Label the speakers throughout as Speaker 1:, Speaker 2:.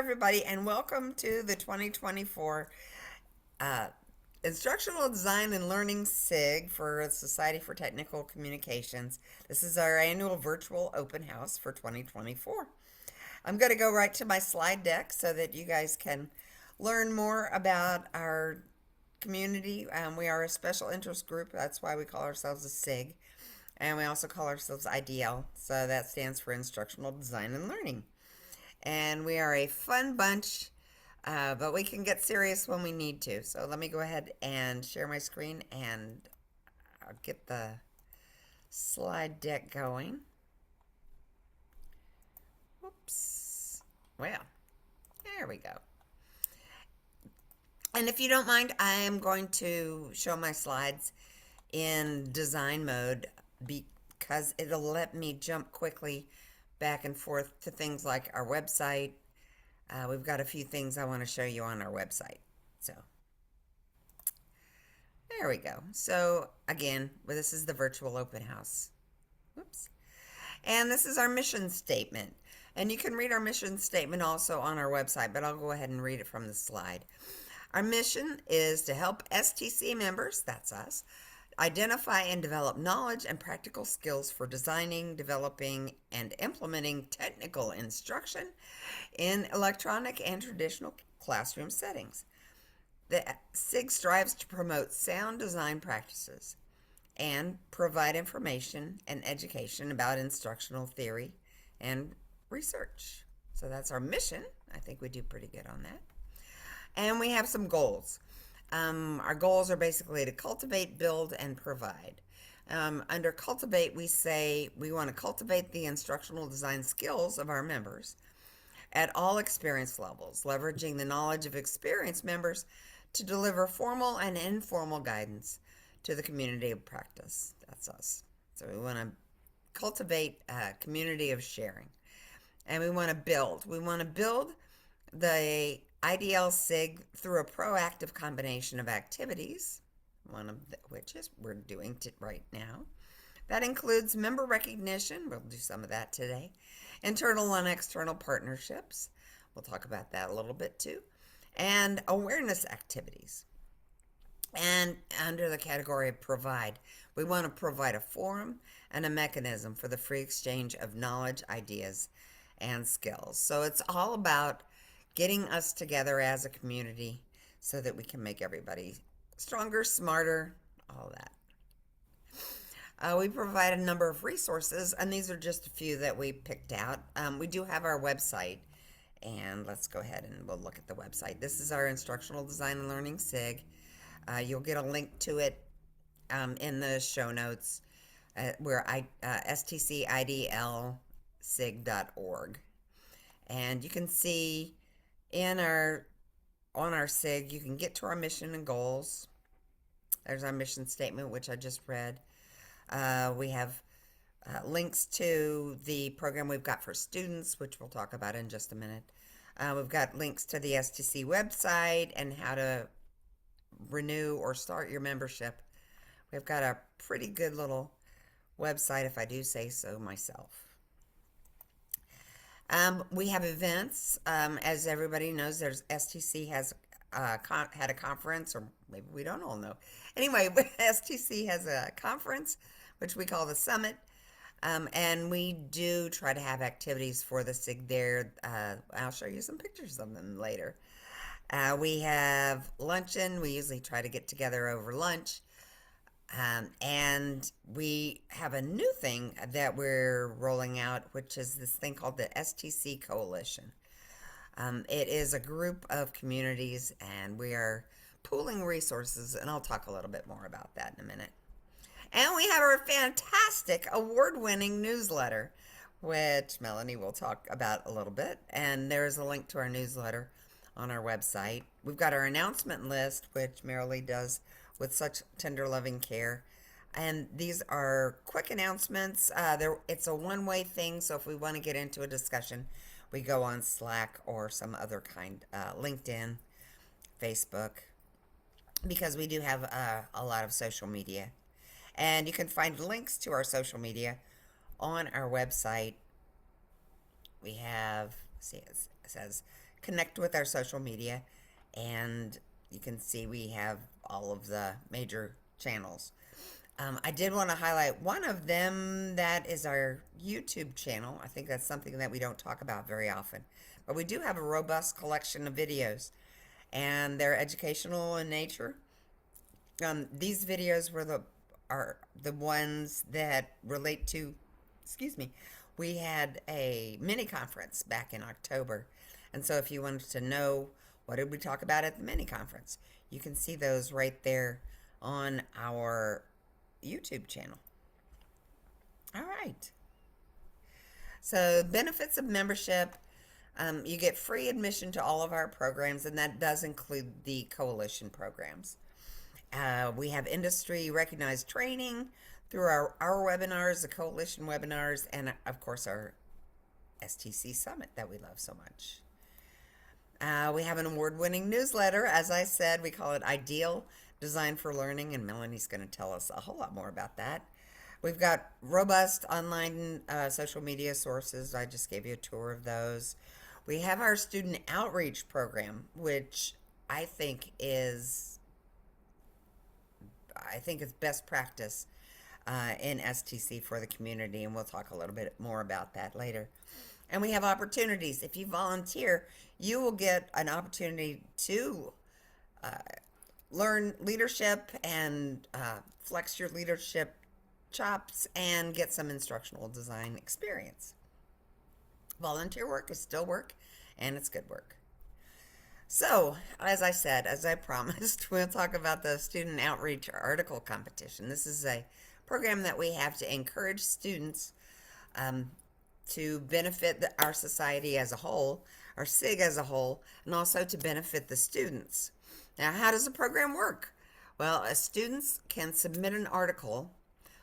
Speaker 1: everybody, and welcome to the 2024 uh, Instructional Design and Learning SIG for Society for Technical Communications. This is our annual virtual open house for 2024. I'm going to go right to my slide deck so that you guys can learn more about our community. We are a special interest group. That's why we call ourselves a SIG. And we also call ourselves IDL. So that stands for Instructional Design and Learning. And we are a fun bunch, but we can get serious when we need to. So let me go ahead and share my screen and I'll get the slide deck going. Whoops. Well, there we go. And if you don't mind, I am going to show my slides in design mode because it'll let me jump quickly back and forth to things like our website. We've got a few things I want to show you on our website. So there we go. So again, this is the virtual open house. Whoops. And this is our mission statement. And you can read our mission statement also on our website, but I'll go ahead and read it from the slide. Our mission is to help STC members, that's us, identify and develop knowledge and practical skills for designing, developing, and implementing technical instruction in electronic and traditional classroom settings. The SIG strives to promote sound design practices and provide information and education about instructional theory and research. So that's our mission. I think we do pretty good on that. And we have some goals. Our goals are basically to cultivate, build, and provide. Under cultivate, we say we want to cultivate the instructional design skills of our members at all experience levels, leveraging the knowledge of experienced members to deliver formal and informal guidance to the community of practice. That's us. So we want to cultivate a community of sharing. And we want to build. We want to build the IDL SIG through a proactive combination of activities, one of which is we're doing right now. That includes member recognition, we'll do some of that today, internal and external partnerships, we'll talk about that a little bit too, and awareness activities. And under the category of provide, we want to provide a forum and a mechanism for the free exchange of knowledge, ideas, and skills. So it's all about getting us together as a community so that we can make everybody stronger, smarter, all that. We provide a number of resources, and these are just a few that we picked out. We do have our website, and let's go ahead and we'll look at the website. This is our Instructional Design and Learning SIG. You'll get a link to it in the show notes. We're stcidlsig.org. And you can see on our SIG, you can get to our mission and goals. There's our mission statement, which I just read. We have links to the program we've got for students, which we'll talk about in just a minute. We've got links to the STC website and how to renew or start your membership. We've got a pretty good little website, if I do say so myself. We have events. As everybody knows, there's STC has had a conference, or maybe we don't all know. Anyway, STC has a conference, which we call the Summit, and we do try to have activities for the SIG there. I'll show you some pictures of them later. We have luncheon. We usually try to get together over lunch. And we have a new thing that we're rolling out, which is this thing called the STC Coalition. It is a group of communities, and we are pooling resources, and I'll talk a little bit more about that in a minute. And we have our fantastic award-winning newsletter, which Melanie will talk about a little bit, and there's a link to our newsletter on our website. We've got our announcement list, which Marilee does with such tender, loving care. And these are quick announcements. It's a one-way thing, so if we want to get into a discussion, we go on Slack or some other kind, LinkedIn, Facebook, because we do have a lot of social media. And you can find links to our social media on our website. We have, see, it says connect with our social media, and you can see we have all of the major channels. I did want to highlight one of them, that is our YouTube channel. I think that's something that we don't talk about very often. But we do have a robust collection of videos, and they're educational in nature. These videos are the ones that relate to, excuse me, we had a mini conference back in October. And so if you wanted to know what did we talk about at the mini conference, you can see those right there on our YouTube channel. All right. So, benefits of membership, you get free admission to all of our programs, and that does include the coalition programs. We have industry recognized training through our webinars, the coalition webinars, and of course our STC Summit that we love so much. We have an award-winning newsletter. As I said, we call it Ideal, Designed for Learning, and Melanie's going to tell us a whole lot more about that. We've got robust online social media sources. I just gave you a tour of those. We have our student outreach program, which I think is best practice in STC for the community, and we'll talk a little bit more about that later. And we have opportunities. If you volunteer, you will get an opportunity to learn leadership and flex your leadership chops and get some instructional design experience. Volunteer work is still work, and it's good work. So, as I said, as I promised, we'll talk about the Student Outreach Article Competition. This is a program that we have to encourage students to benefit our society as a whole, our SIG as a whole, and also to benefit the students. Now, how does the program work? Well, students can submit an article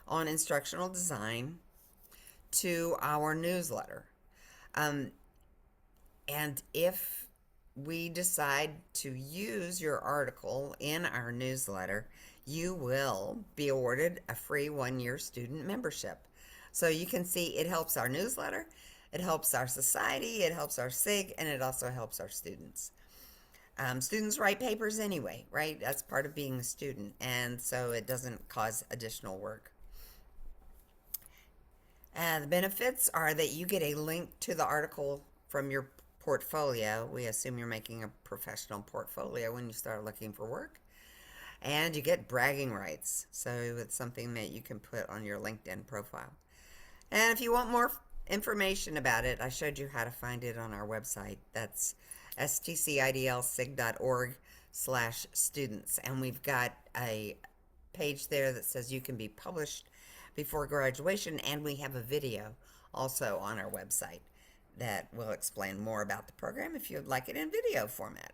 Speaker 1: on instructional design to our newsletter. And if we decide to use your article in our newsletter, you will be awarded a free 1-year student membership. So you can see it helps our newsletter, it helps our society, it helps our SIG, and it also helps our students. Students write papers anyway, right? That's part of being a student, and so it doesn't cause additional work. The benefits are that you get a link to the article from your portfolio. We assume you're making a professional portfolio when you start looking for work. And you get bragging rights. So it's something that you can put on your LinkedIn profile. And if you want more information about it, I showed you how to find it on our website. That's stcidlsig.org/students. And we've got a page there that says you can be published before graduation, and we have a video also on our website that will explain more about the program if you'd like it in video format.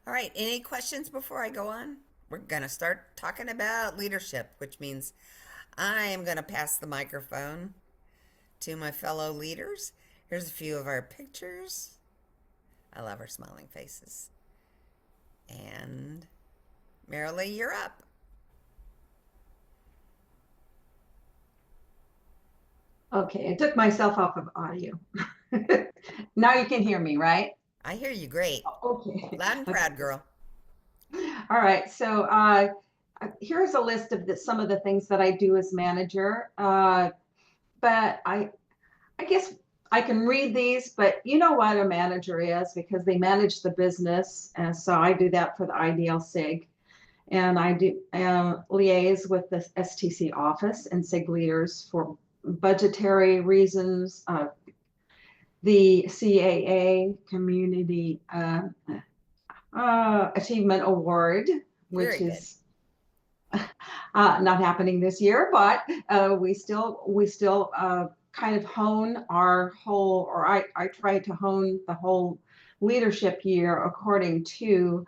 Speaker 1: All right, any questions before I go on? We're going to start talking about leadership, which means I am going to pass the microphone to my fellow leaders. Here's a few of our pictures. I love our smiling faces. And Marilee, you're up.
Speaker 2: Okay, I took myself off of audio. Now you can hear me, right?
Speaker 1: I hear you great.
Speaker 2: Okay.
Speaker 1: Loud and proud, girl.
Speaker 2: All right, so here's a list of some of the things that I do as manager. But I guess I can read these, but you know what a manager is because they manage the business. And so I do that for the IDL SIG. And I do liaise with the STC office and SIG leaders for budgetary reasons, the CAA Community Achievement Award, which is not happening this year, but we still kind of hone our whole, or I try to hone the whole leadership year according to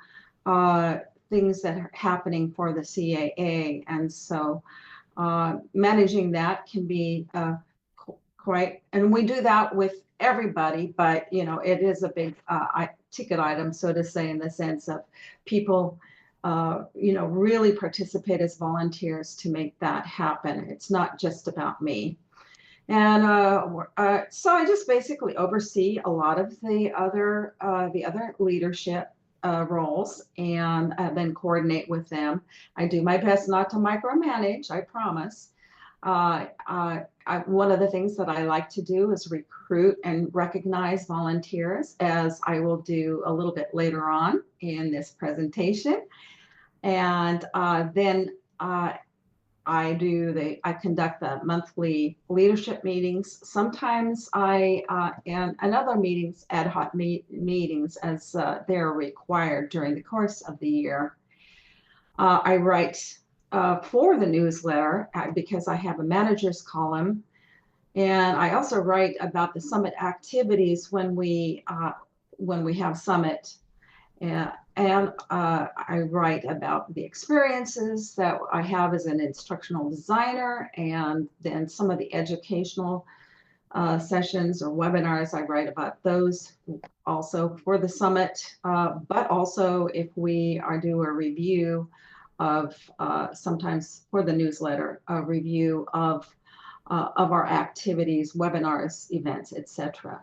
Speaker 2: things that are happening for the CAA, and so managing that can be quite, and we do that with everybody, but you know, it is a big ticket item, so to say, in the sense of people you know, really participate as volunteers to make that happen. It's not just about me. And so I just basically oversee a lot of the other leadership roles and then coordinate with them. I do my best not to micromanage, I promise. One of the things that I like to do is recruit and recognize volunteers, as I will do a little bit later on in this presentation. And then I conduct the monthly leadership meetings. Sometimes and other meetings, ad hoc meetings as they're required during the course of the year. I write for the newsletter because I have a manager's column, and I also write about the summit activities when we have summit. And I write about the experiences that I have as an instructional designer, and then some of the educational sessions or webinars. I write about those also for the summit, but also if we are do a review of sometimes for the newsletter, a review of our activities, webinars, events, etc.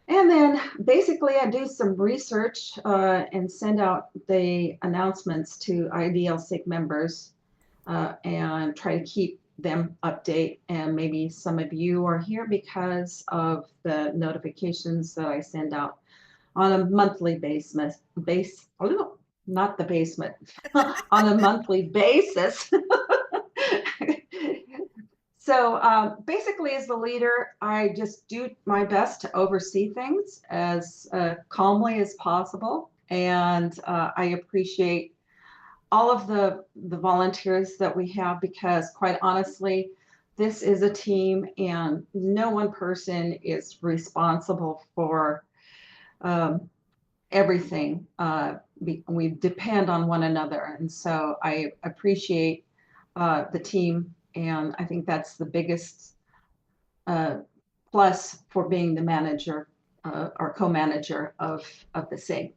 Speaker 2: And then basically I do some research and send out the announcements to IDL-SIG members and try to keep them update. And maybe some of you are here because of the notifications that I send out on a monthly not the basement, on a monthly basis. So basically, as the leader, I just do my best to oversee things as calmly as possible. And I appreciate all of the volunteers that we have, because quite honestly, this is a team and no one person is responsible for everything. We depend on one another. And so I appreciate the team. And I think that's the biggest uh, plus for being the manager or co-manager of the SIG.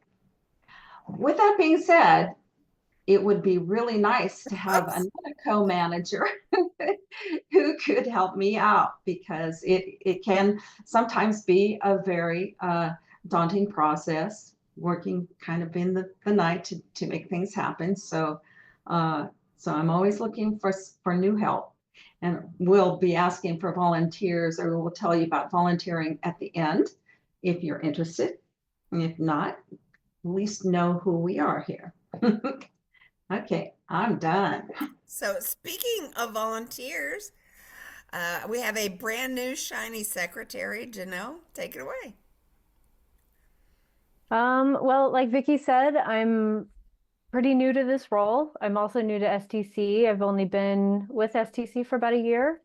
Speaker 2: With that being said, it would be really nice to have
Speaker 1: Oops.
Speaker 2: another co-manager who could help me out, because it can sometimes be a very daunting process, working kind of in the night to make things happen. So I'm always looking for new help, and we'll be asking for volunteers, or we'll tell you about volunteering at the end if you're interested. And if not, at least know who we are here. Okay, I'm done.
Speaker 1: So, speaking of volunteers, we have a brand new shiny secretary. Janelle, take it away.
Speaker 3: Well, like Vicky said, I'm pretty new to this role. I'm also new to STC. I've only been with STC for about a year.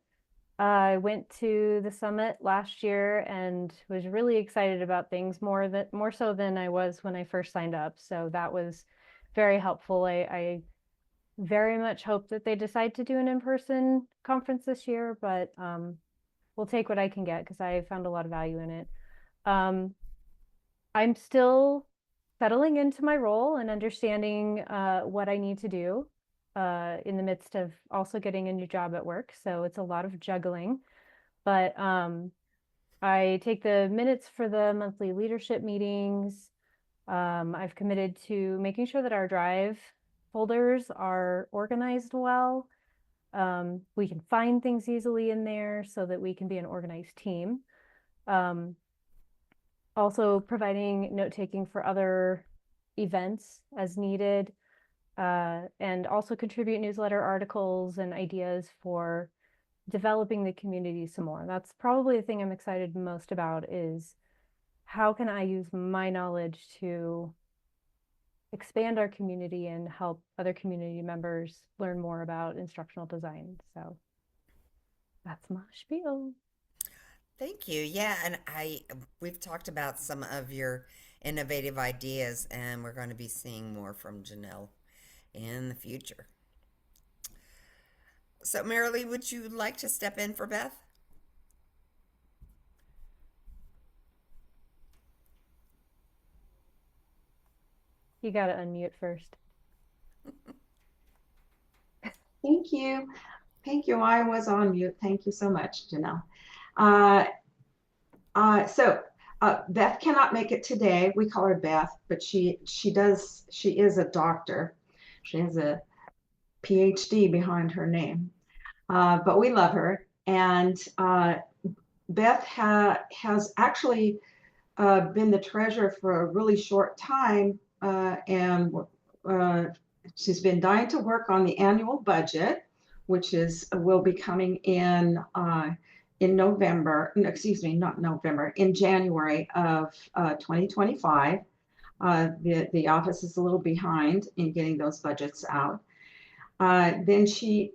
Speaker 3: I went to the summit last year and was really excited about things more so than I was when I first signed up. So that was very helpful. I very much hope that they decide to do an in-person conference this year, but we'll take what I can get because I found a lot of value in it. I'm still settling into my role and understanding what I need to do in the midst of also getting a new job at work. So it's a lot of juggling. But I take the minutes for the monthly leadership meetings. I've committed to making sure that our drive folders are organized well. We can find things easily in there so that we can be an organized team. Also providing note-taking for other events as needed, and also contribute newsletter articles and ideas for developing the community some more. That's probably the thing I'm excited most about, is how can I use my knowledge to expand our community and help other community members learn more about instructional design. So that's my spiel.
Speaker 1: Thank you. Yeah, and we've talked about some of your innovative ideas, and we're going to be seeing more from Janelle in the future. So, Marilee, would you like to step in for Beth?
Speaker 3: You got to unmute first.
Speaker 2: Thank you. Thank you. I was on mute. Thank you so much, Janelle. Uh, Beth cannot make it today. We call her Beth, but she is a doctor. She has a PhD behind her name. But we love her. And Beth has actually been the treasurer for a really short time, and she's been dying to work on the annual budget, which will be coming in November. No, excuse me, not November, in January of 2025. The office is a little behind in getting those budgets out. Then she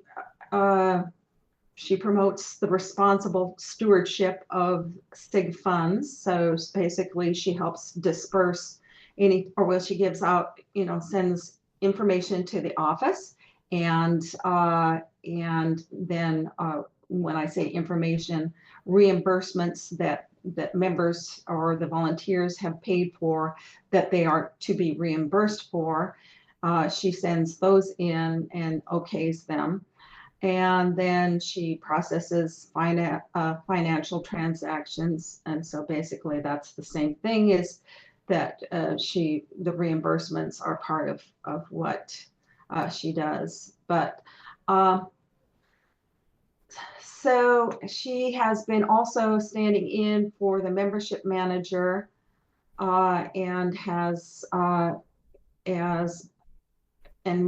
Speaker 2: promotes the responsible stewardship of SIG funds. So basically, she helps disperse she gives out, sends information to the office, and then when I say information, reimbursements that members or the volunteers have paid for that they are to be reimbursed for. She sends those in and okays them. And then she processes financial transactions. And so basically that's the same thing, is that the reimbursements are part of what she does. But so she has been also standing in for the membership manager, and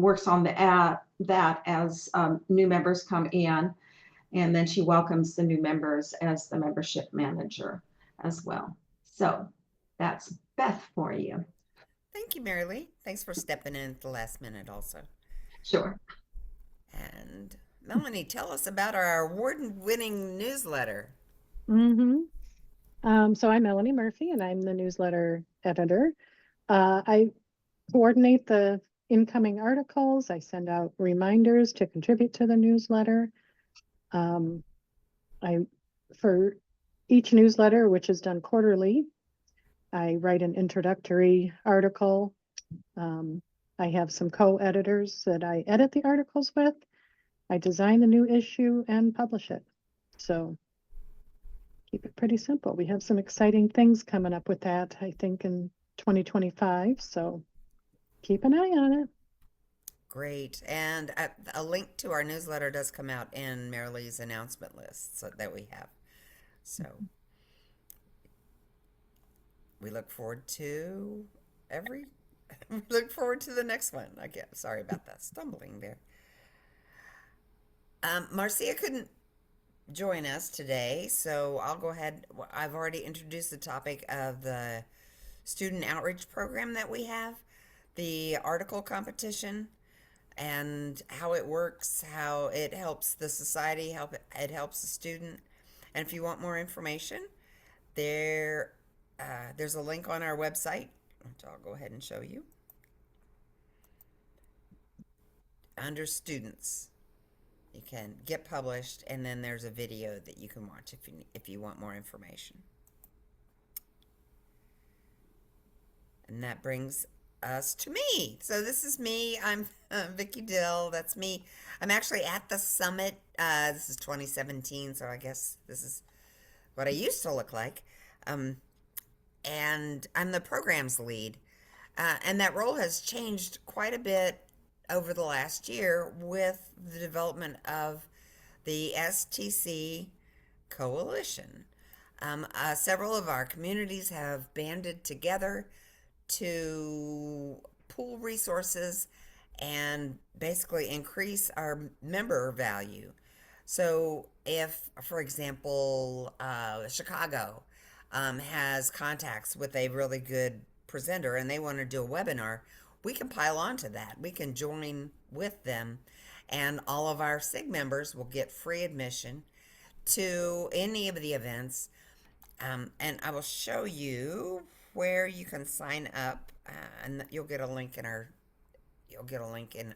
Speaker 2: works on that as new members come in, and then she welcomes the new members as the membership manager as well. So that's Beth for you.
Speaker 1: Thank you, Mary Lee. Thanks for stepping in at the last minute also.
Speaker 2: Sure.
Speaker 1: And Melanie, tell us about our award-winning newsletter.
Speaker 4: So I'm Melanie Murphy, and I'm the newsletter editor. I coordinate the incoming articles. I send out reminders to contribute to the newsletter. For each newsletter, which is done quarterly, I write an introductory article. I have some co-editors that I edit the articles with. I design the new issue and publish it. So keep it pretty simple. We have some exciting things coming up with that, I think, in 2025. So keep an eye on it.
Speaker 1: Great. And a link to our newsletter does come out in Mary Lee's announcement list that we have. So we look forward to we look forward to the next one. Sorry about that stumbling there. Marcia couldn't join us today, so I'll go ahead. I've already introduced the topic of the student outreach program that we have, the article competition, and how it works, how it helps the society, it helps the student. And if you want more information, there's a link on our website, which I'll go ahead and show you. Under students, you can get published, and then there's a video that you can watch if you want more information. And that brings us to me. So this is me. I'm Vicki Dill. That's me. I'm actually at the summit. This is 2017, so I guess this is what I used to look like. And I'm the programs lead. And that role has changed quite a bit over the last year with the development of the STC Coalition. Several of our communities have banded together to pool resources and basically increase our member value. So if, for example, Chicago has contacts with a really good presenter and they want to do a webinar, we can pile on to that. We can join with them, and all of our SIG members will get free admission to any of the events. And I will show you where you can sign up, and you'll get a link in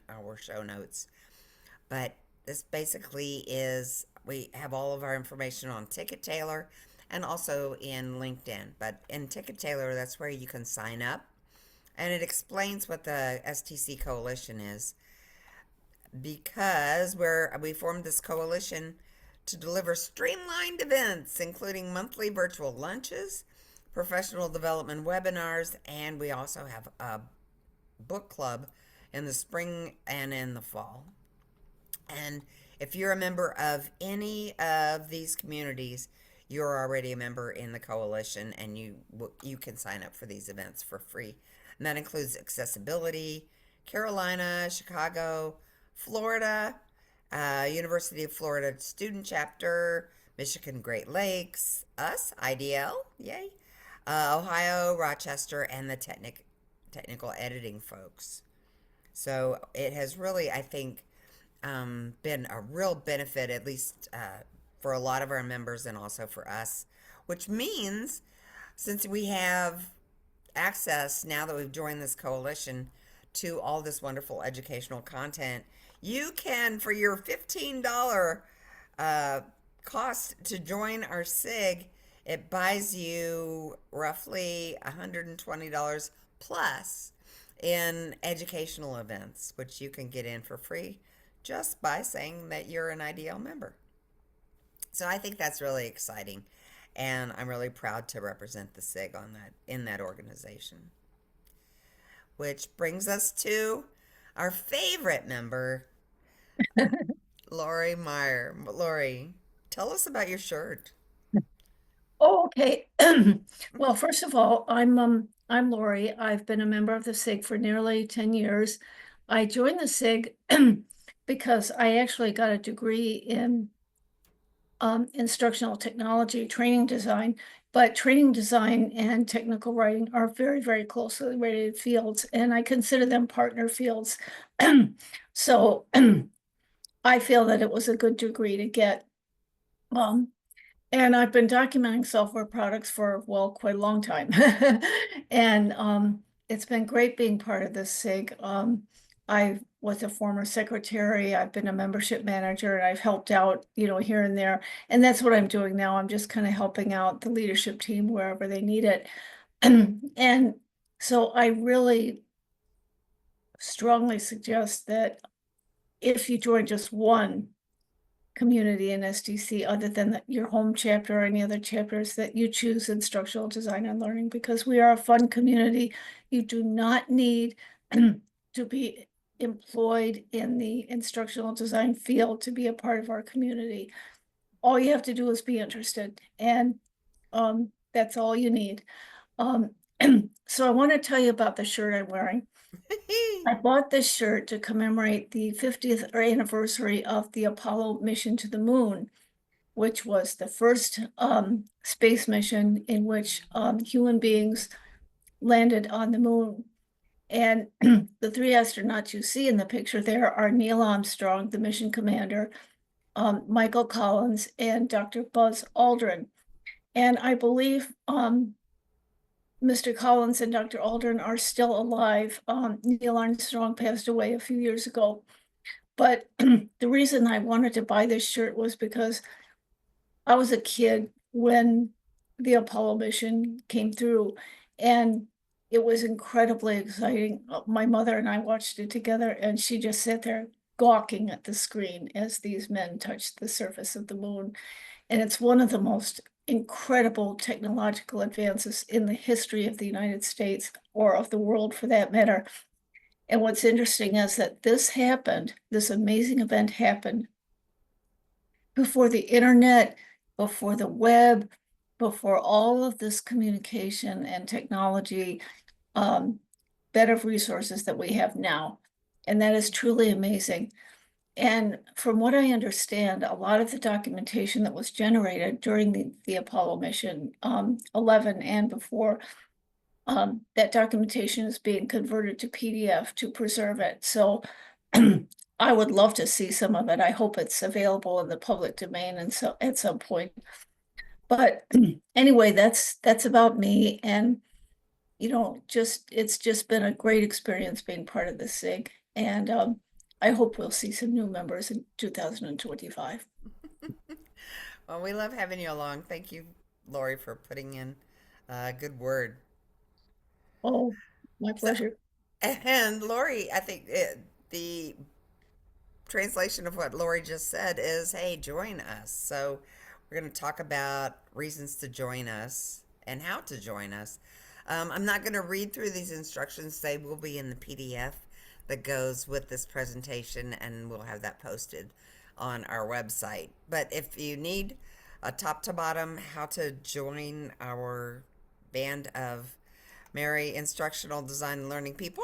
Speaker 1: our show notes. But this basically is, we have all of our information on TicketTailor and also in LinkedIn. But in TicketTailor, that's where you can sign up, and it explains what the STC Coalition is. because we formed this coalition to deliver streamlined events, including monthly virtual lunches, professional development webinars, and we also have a book club in the spring and in the fall. And if you're a member of any of these communities, you're already a member in the coalition, and you can sign up for these events for free. And that includes accessibility, Carolina, Chicago, Florida, University of Florida Student Chapter, Michigan Great Lakes, us, IDL, yay, Ohio, Rochester, and the technical editing folks. So it has really, I think, been a real benefit, at least for a lot of our members and also for us, which means since we have access now that we've joined this coalition to all this wonderful educational content, you can, for your $15 cost to join our SIG, it buys you roughly $120 plus in educational events, which you can get in for free just by saying that you're an IDL member. So I think that's really exciting, and I'm really proud to represent the SIG on that in that organization. Which brings us to our favorite member, Lori Meyer. Lori, tell us about your shirt.
Speaker 5: Oh, okay. Well, first of all, I'm Lori. I've been a member of the SIG for nearly 10 years. I joined the SIG because I actually got a degree in instructional technology, training design, but training design and technical writing are very, very closely related fields, and I consider them partner fields. So I feel that it was a good degree to get. And I've been documenting software products for, well, quite a long time. And it's been great being part of this SIG. I was a former secretary, I've been a membership manager, and I've helped out, here and there. And that's what I'm doing now. I'm just kind of helping out the leadership team wherever they need it. And so I really strongly suggest that if you join just one community in SDC other than your home chapter or any other chapters, that you choose instructional design and learning, because we are a fun community. You do not need to be employed in the instructional design field to be a part of our community. All you have to do is be interested, and that's all you need. So I want to tell you about the shirt I'm wearing. I bought this shirt to commemorate the 50th anniversary of the Apollo mission to the moon, which was the first space mission in which human beings landed on the moon. And the three astronauts you see in the picture there are Neil Armstrong, the mission commander, Michael Collins, and Dr. Buzz Aldrin. And I believe Mr. Collins and Dr. Aldrin are still alive. Neil Armstrong passed away a few years ago. But the reason I wanted to buy this shirt was because I was a kid when the Apollo mission came through, and it was incredibly exciting. My mother and I watched it together, and she just sat there gawking at the screen as these men touched the surface of the moon. And it's one of the most incredible technological advances in the history of the United States, or of the world for that matter. And what's interesting is that this amazing event happened before the internet, before the web, before all of this communication and technology bed of resources that we have now. And that is truly amazing. And from what I understand, a lot of the documentation that was generated during the Apollo mission 11 and before, that documentation is being converted to PDF to preserve it. So I would love to see some of it. I hope it's available in the public domain and so at some point. But anyway, that's about me. And it's just been a great experience being part of the SIG. And I hope we'll see some new members in 2025.
Speaker 1: Well, we love having you along. Thank you, Lori, for putting in a good word.
Speaker 5: Oh, my pleasure.
Speaker 1: And Lori, I think the translation of what Lori just said is, hey, join us. So we're going to talk about reasons to join us and how to join us. I'm not going to read through these instructions. They will be in the PDF that goes with this presentation, and we'll have that posted on our website. But if you need a top to bottom how to join our band of merry instructional design and learning people,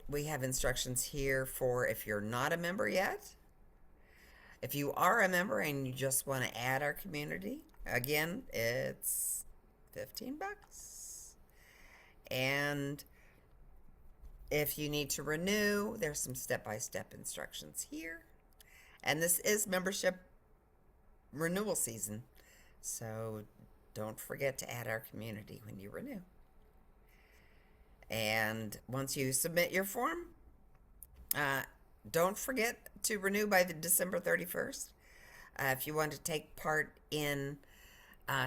Speaker 1: we have instructions here for if you're not a member yet. If you are a member and you just want to add our community, again, it's $15. And if you need to renew, there's some step-by-step instructions here. And this is membership renewal season, so don't forget to add our community when you renew. And once you submit your form, don't forget to renew by the December 31st. If you want to take part in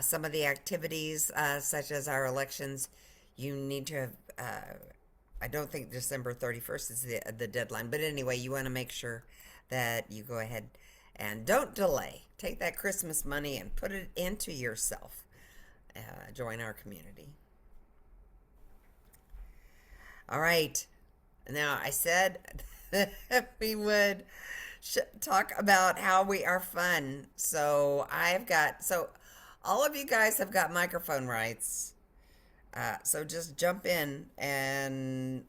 Speaker 1: some of the activities, such as our elections, you need to have, I don't think December 31st is the deadline, but anyway, you want to make sure that you go ahead and don't delay. Take that Christmas money and put it into yourself. Join our community. All right. Now, I said that we would talk about how we are fun. So all of you guys have got microphone rights. So just jump in and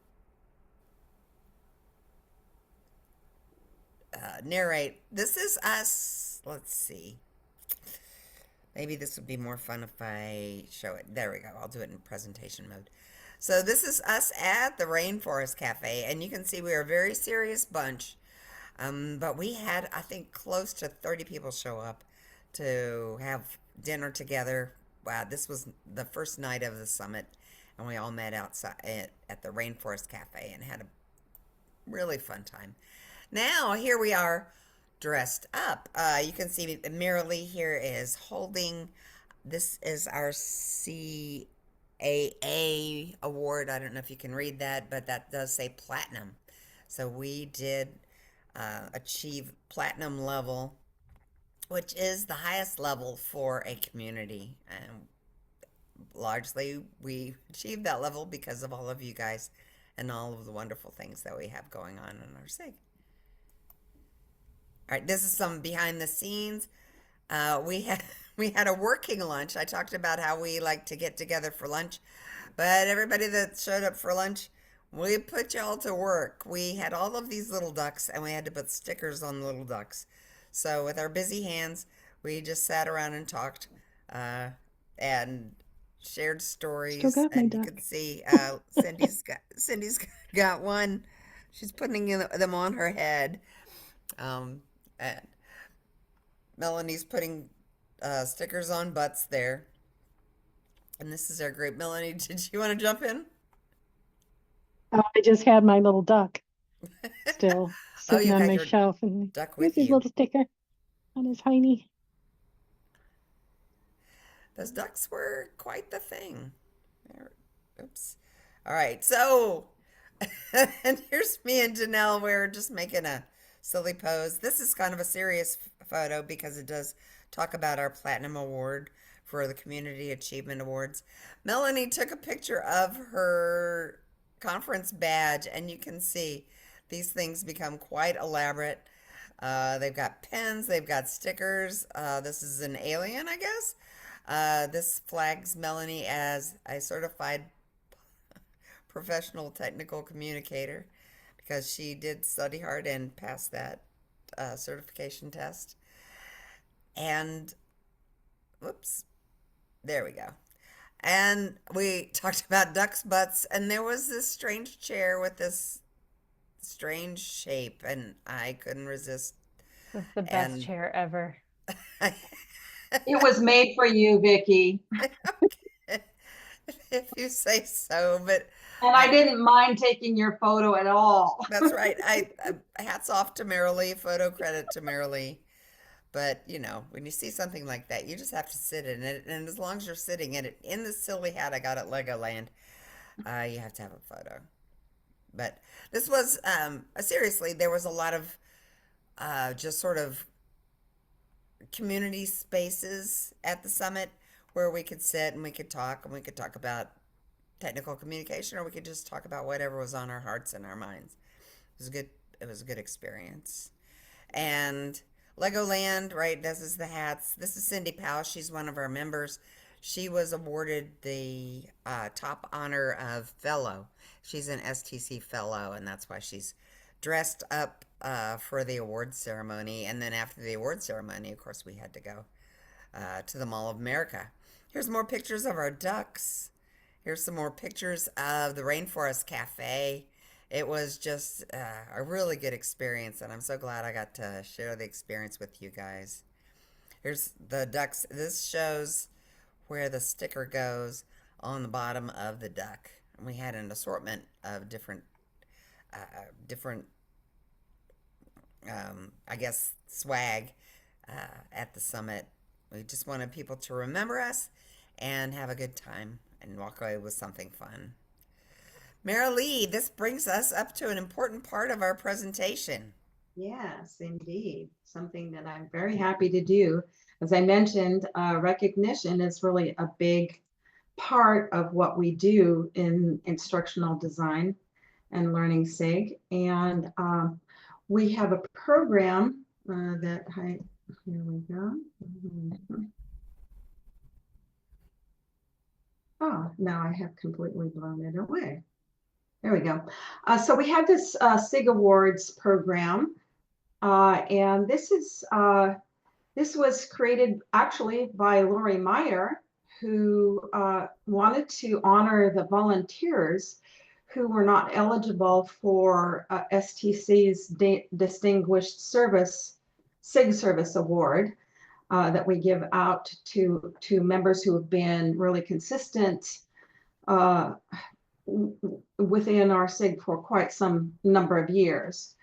Speaker 1: narrate. This is us. Let's see. Maybe this would be more fun if I show it. There we go. I'll do it in presentation mode. So this is us at the Rainforest Cafe, and you can see we are a very serious bunch. But we had, I think, close to 30 people show up to have dinner together. Wow, this was the first night of the summit, and we all met outside at the Rainforest Cafe and had a really fun time. Now, here we are dressed up. You can see Marilee here is holding, this is our CAA award. I don't know if you can read that, but that does say platinum. So we did achieve platinum level, which is the highest level for a community. And largely we achieved that level because of all of you guys and all of the wonderful things that we have going on in our SIG. All right, this is some behind the scenes. We had a working lunch. I talked about how we like to get together for lunch, but everybody that showed up for lunch, we put y'all to work. We had all of these little ducks, and we had to put stickers on the little ducks. So with our busy hands, we just sat around and talked and shared stories.
Speaker 4: Still got my
Speaker 1: and
Speaker 4: duck.
Speaker 1: you can see Cindy's got one. She's putting them on her head. And Melanie's putting stickers on butts there. And this is our group. Melanie, did you want to jump in?
Speaker 4: I just had my little duck still sitting
Speaker 1: you
Speaker 4: on
Speaker 1: got
Speaker 4: my
Speaker 1: your
Speaker 4: shelf, and
Speaker 1: duck
Speaker 4: here's
Speaker 1: with
Speaker 4: his
Speaker 1: you.
Speaker 4: little sticker on his hiney.
Speaker 1: Those ducks were quite the thing. Oops. All right, so, and here's me and Janelle. We're just making a silly pose. This is kind of a serious photo because it does talk about our Platinum Award for the Community Achievement Awards. Melanie took a picture of her conference badge, and you can see these things become quite elaborate. They've got pens, they've got stickers. This is an alien, I guess. This flags Melanie as a certified professional technical communicator because she did study hard and pass that certification test. And, whoops, there we go. And we talked about ducks' butts, and there was this strange chair with this strange shape, and I couldn't resist.
Speaker 3: It's the best
Speaker 1: And-
Speaker 3: chair ever.
Speaker 2: It was made for you, Vicky.
Speaker 1: If you say so, but
Speaker 2: And I didn't mind taking your photo at all.
Speaker 1: that's right. I hats off to Marilee, photo credit to Marilee. But you know, when you see something like that, you just have to sit in it. And as long as you're sitting in it, in the silly hat I got at Legoland, you have to have a photo. But this was seriously, there was a lot of just sort of community spaces at the summit where we could sit and we could talk, and we could talk about technical communication, or we could just talk about whatever was on our hearts and our minds. It was good. It was a good experience. And Legoland, right? This is the hats. This is Cindy Powell. She's one of our members. She was awarded the top honor of fellow. She's an STC fellow, and that's why she's dressed up for the award ceremony. And then after the award ceremony, of course, we had to go to the Mall of America. Here's more pictures of our ducks. Here's some more pictures of the Rainforest Cafe. It was just a really good experience, and I'm so glad I got to share the experience with you guys. Here's the ducks. This shows where the sticker goes on the bottom of the duck. And we had an assortment of different, I guess, swag at the summit. We just wanted people to remember us and have a good time and walk away with something fun. Marilee, this brings us up to an important part of our presentation.
Speaker 2: Yes, indeed. Something that I'm very happy to do. As I mentioned, recognition is really a big part of what we do in instructional design and learning SIG. And we have a program here we go. Oh, now I have completely blown it away. There we go. So we have this SIG Awards program, and this was created actually by Lori Meyer, who wanted to honor the volunteers who were not eligible for STC's Distinguished Service SIG Service Award that we give out to members who have been really consistent within our SIG for quite some number of years.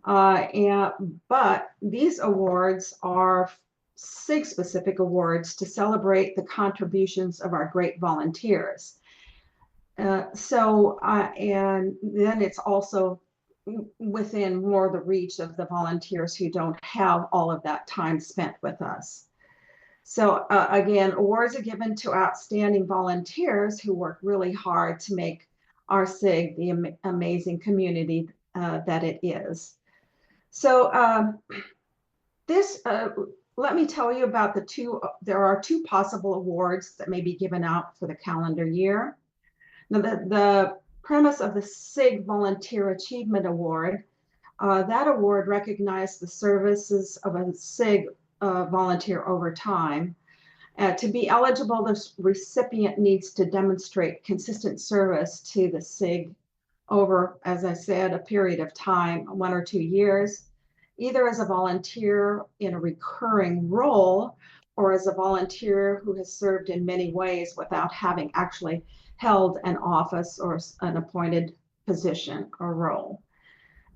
Speaker 2: But these awards are SIG specific awards to celebrate the contributions of our great volunteers. And then it's also within more the reach of the volunteers who don't have all of that time spent with us. So again, awards are given to outstanding volunteers who work really hard to make our SIG the amazing community that it is. So let me tell you about there are two possible awards that may be given out for the calendar year. Now, the premise of the SIG Volunteer Achievement Award, that award recognized the services of a SIG volunteer over time. To be eligible, the recipient needs to demonstrate consistent service to the SIG over, as I said, a period of time, 1 or 2 years, either as a volunteer in a recurring role or as a volunteer who has served in many ways without having actually held an office or an appointed position or role.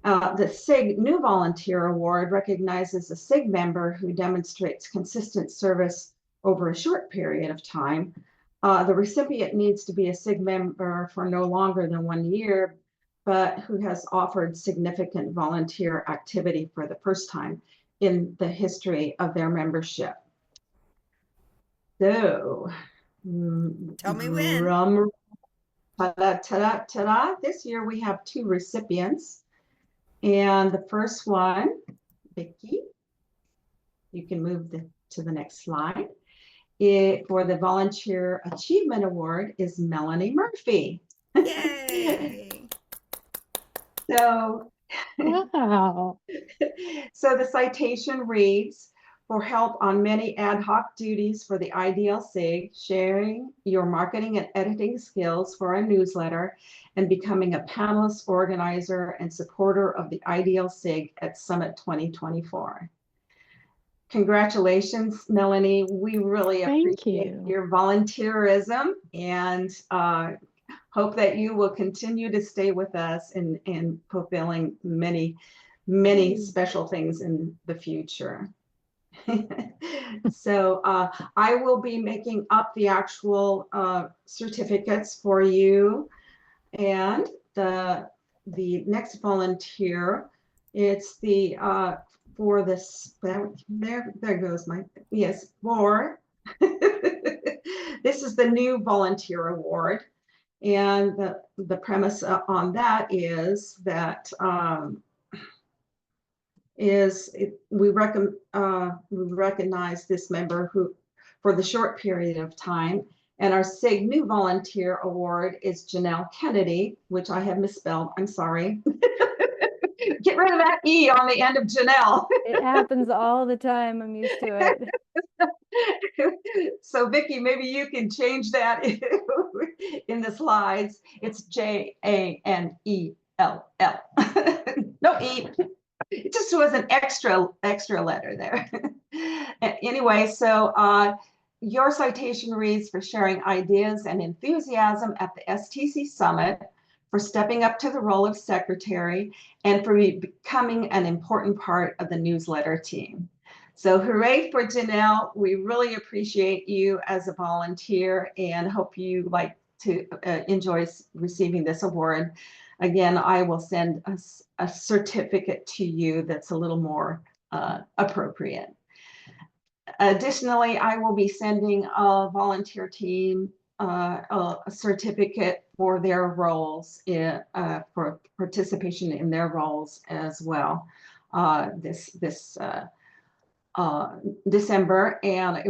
Speaker 2: The SIG New Volunteer Award recognizes a SIG member who demonstrates consistent service over a short period of time. The recipient needs to be a SIG member for no longer than 1 year, but who has offered significant volunteer activity for the first time in the history of their membership. So,
Speaker 1: Tell me when.
Speaker 2: Ta-da. This year we have 2 recipients. And the first one, Vicki, you can move to the next slide. For the Volunteer Achievement Award is Melanie Murphy.
Speaker 1: Yay!
Speaker 2: So,
Speaker 4: Wow.
Speaker 2: so the citation reads, for help on many ad hoc duties for the Ideal SIG, sharing your marketing and editing skills for a newsletter, and becoming a panelist, organizer, and supporter of the Ideal SIG at Summit 2024. Congratulations, Melanie. We really appreciate your volunteerism and hope that you will continue to stay with us in fulfilling many, many special things in the future. So I will be making up the actual certificates for you, and the the next volunteer. It's the for this there goes my yes for this is the new volunteer award, and the premise on that is that we recognize this member who for the short period of time. And our SIG New Volunteer Award is Janelle Kennedy, which I have misspelled. I'm sorry. Get rid of that E on the end of Janelle.
Speaker 3: It happens all the time. I'm used to it.
Speaker 2: So Vicki, maybe you can change that in the slides. It's Janell. No E. It just was an extra letter there. Anyway, so your citation reads for sharing ideas and enthusiasm at the STC Summit, for stepping up to the role of secretary, and for becoming an important part of the newsletter team. So hooray for Janelle. We really appreciate you as a volunteer and hope you like to enjoy receiving this award. Again, I will send a certificate to you that's a little more appropriate. Additionally, I will be sending a volunteer team a certificate for their roles for participation in their roles as well this December, and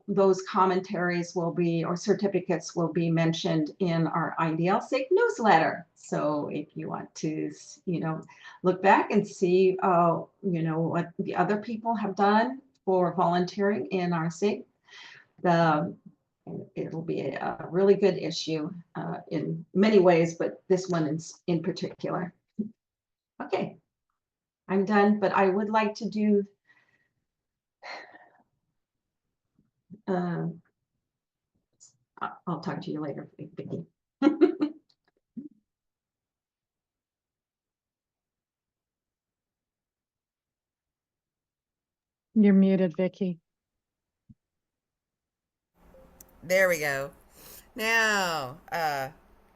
Speaker 2: those commentaries will be, or certificates will be, mentioned in our IDL SIG newsletter. So if you want to, look back and see, what the other people have done for volunteering in our SIG, it'll be a really good issue in many ways, but this one in particular. Okay, I'm done, but I would like to do I'll talk to you later, Vicki.
Speaker 4: You're muted, Vicki.
Speaker 1: There we go. Now,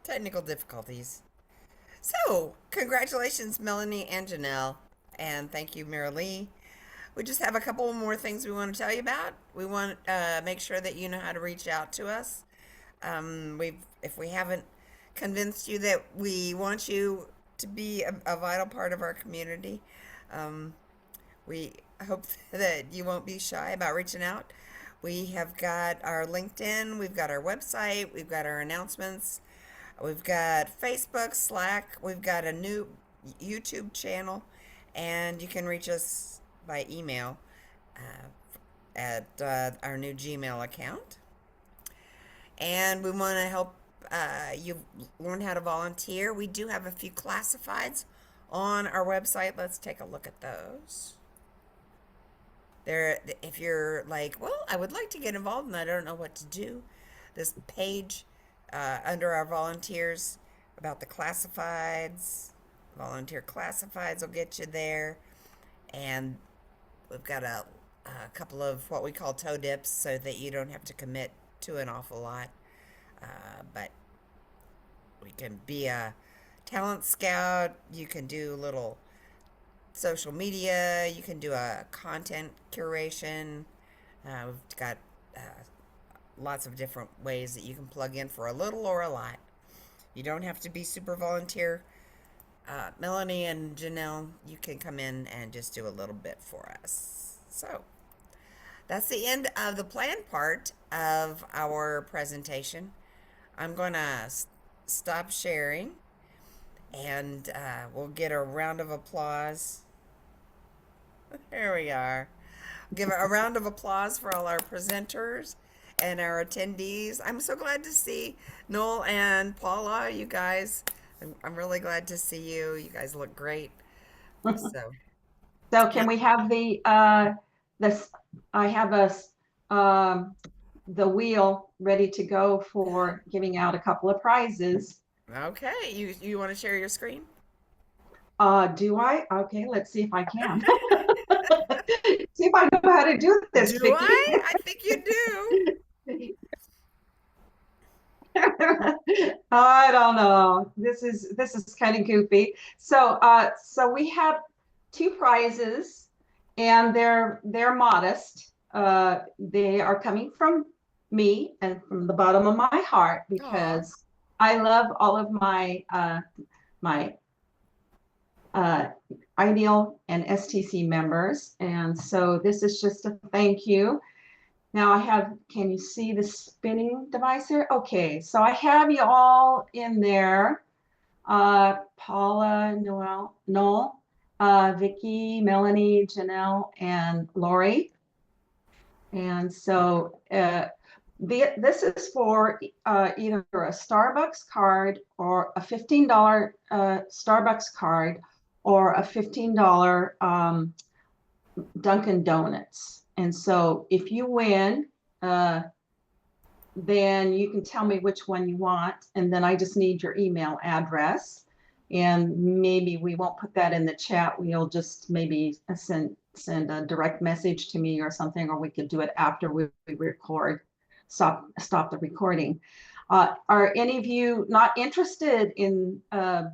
Speaker 1: technical difficulties. So, congratulations, Melanie and Janelle. And thank you, Marilee. We just have a couple more things we want to tell you about. We want to make sure that you know how to reach out to us. If we haven't convinced you that we want you to be a vital part of our community, we hope that you won't be shy about reaching out. We have got our LinkedIn, we've got our website, we've got our announcements, we've got Facebook, Slack, we've got a new YouTube channel, and you can reach us by email at our new Gmail account. And we want to help you learn how to volunteer. We do have a few classifieds on our website. Let's take a look at those. If you're like, well, I would like to get involved and I don't know what to do, this page under our volunteers about the classifieds, volunteer classifieds will get you there. And we've got a couple of what we call toe dips so that you don't have to commit to an awful lot. But we can be a talent scout. You can do little social media. You can do a content curation. We've got lots of different ways that you can plug in for a little or a lot. You don't have to be super volunteer. Melanie and Janelle, you can come in and just do a little bit for us. So that's the end of the planned part of our presentation. I'm going to stop sharing, and we'll get a round of applause. There we are. Give a round of applause for all our presenters and our attendees. I'm so glad to see Noel and Paula, you guys. I'm really glad to see you. You guys look great.
Speaker 2: So can we have the I have the wheel ready to go for giving out a couple of prizes.
Speaker 1: Okay, you want to share your screen?
Speaker 2: Do I? Okay, let's see if I can. See if I know how to do this.
Speaker 1: Do
Speaker 2: Vicki.
Speaker 1: I? I think you do.
Speaker 2: I don't know. This is kind of goofy. So we have two prizes, and they're modest. They are coming from me and from the bottom of my heart
Speaker 1: Aw.
Speaker 2: because I love all of my uh, Ideal and STC members, and so this is just a thank you. Now I have, can you see the spinning device here? Okay, so I have you all in there. Paula, Noel, Vicky, Melanie, Janelle, and Lori. And so this is for either a Starbucks card or a $15 Starbucks card or a $15 Dunkin' Donuts. And so if you win, then you can tell me which one you want. And then I just need your email address. And maybe we won't put that in the chat. We'll just maybe send a direct message to me or something, or we could do it after we record, stop the recording. Are any of you not interested in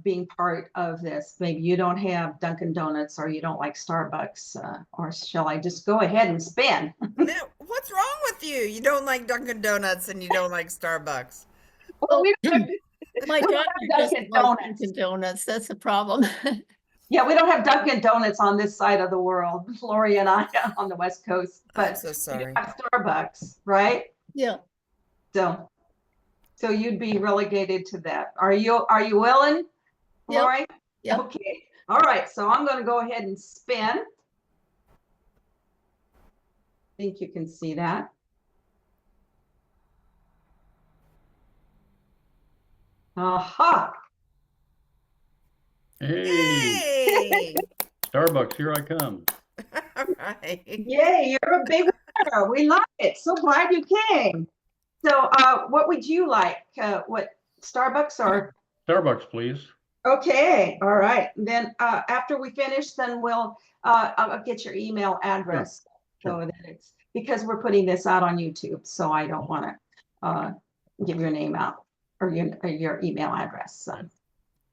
Speaker 2: being part of this? Maybe you don't have Dunkin' Donuts or you don't like Starbucks, or shall I just go ahead and spin?
Speaker 1: No, what's wrong with you? You don't like Dunkin' Donuts and you don't like Starbucks.
Speaker 2: Well, we don't have,
Speaker 5: My
Speaker 2: we don't
Speaker 5: daughter
Speaker 2: have
Speaker 5: doesn't
Speaker 2: Dunkin'
Speaker 5: like
Speaker 2: Donuts.
Speaker 5: Dunkin' Donuts. That's the problem.
Speaker 2: Yeah, we don't have Dunkin' Donuts on this side of the world, Lori and I on the West Coast,
Speaker 1: I'm
Speaker 2: but
Speaker 1: so
Speaker 2: we do
Speaker 1: sorry.
Speaker 2: have Starbucks, right?
Speaker 5: Yeah.
Speaker 2: So you'd be relegated to that. Are you willing,
Speaker 5: Yep.
Speaker 2: Lori?
Speaker 5: Yep.
Speaker 2: Okay. All right. So I'm going to go ahead and spin. I think you can see that. Aha!
Speaker 6: Hey,
Speaker 1: Yay!
Speaker 6: Starbucks, here I come.
Speaker 1: All right.
Speaker 2: Yay, you're a big winner. We love it. So glad you came. So what would you like? What, Starbucks or?
Speaker 6: Starbucks, please.
Speaker 2: Okay, all right. Then after we finish, then I'll get your email address.
Speaker 6: Sure.
Speaker 2: So that it's, because we're putting this out on YouTube, so I don't want to give your name out or your email address. So.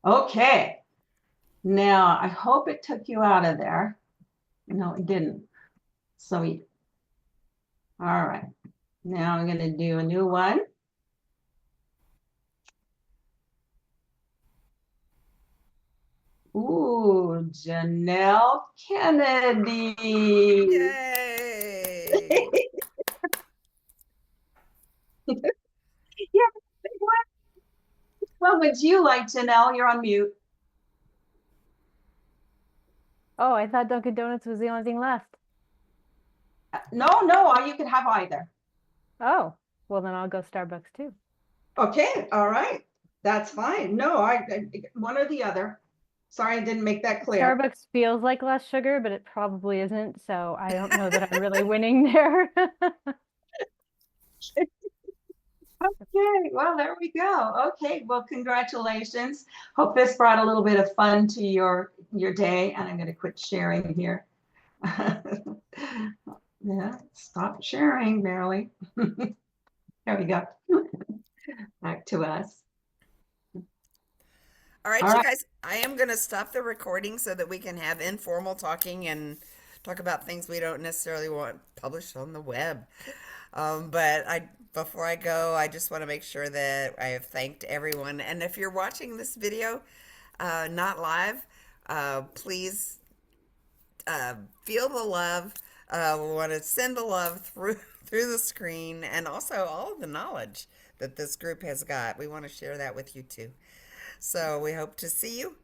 Speaker 2: Okay. Now I hope it took you out of there. No, it didn't. So all right. Now I'm going to do a new one. Ooh, Janelle Kennedy.
Speaker 1: Yay!
Speaker 2: Yeah, which one would you like, Janelle? You're on mute.
Speaker 3: Oh, I thought Dunkin' Donuts was the only thing left.
Speaker 2: No, you can have either.
Speaker 3: Oh, well then I'll go Starbucks too.
Speaker 2: Okay, all right. That's fine. No, I one or the other. Sorry, I didn't make that clear.
Speaker 3: Starbucks feels like less sugar, but it probably isn't. So I don't know that I'm really winning there.
Speaker 2: Okay, well, there we go. Okay, well, congratulations. Hope this brought a little bit of fun to your day, and I'm going to quit sharing here. Yeah, stop sharing, Marilee. There we go. Back to us.
Speaker 1: All right,
Speaker 2: All
Speaker 1: you
Speaker 2: right.
Speaker 1: guys, I am going to stop the recording so that we can have informal talking and talk about things we don't necessarily want published on the web. But before I go, I just want to make sure that I have thanked everyone. And if you're watching this video, not live, please feel the love. We want to send the love through the screen, and also all of the knowledge that this group has got. We want to share that with you too. So we hope to see you.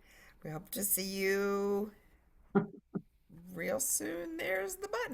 Speaker 1: We hope to see you real soon. There's the button.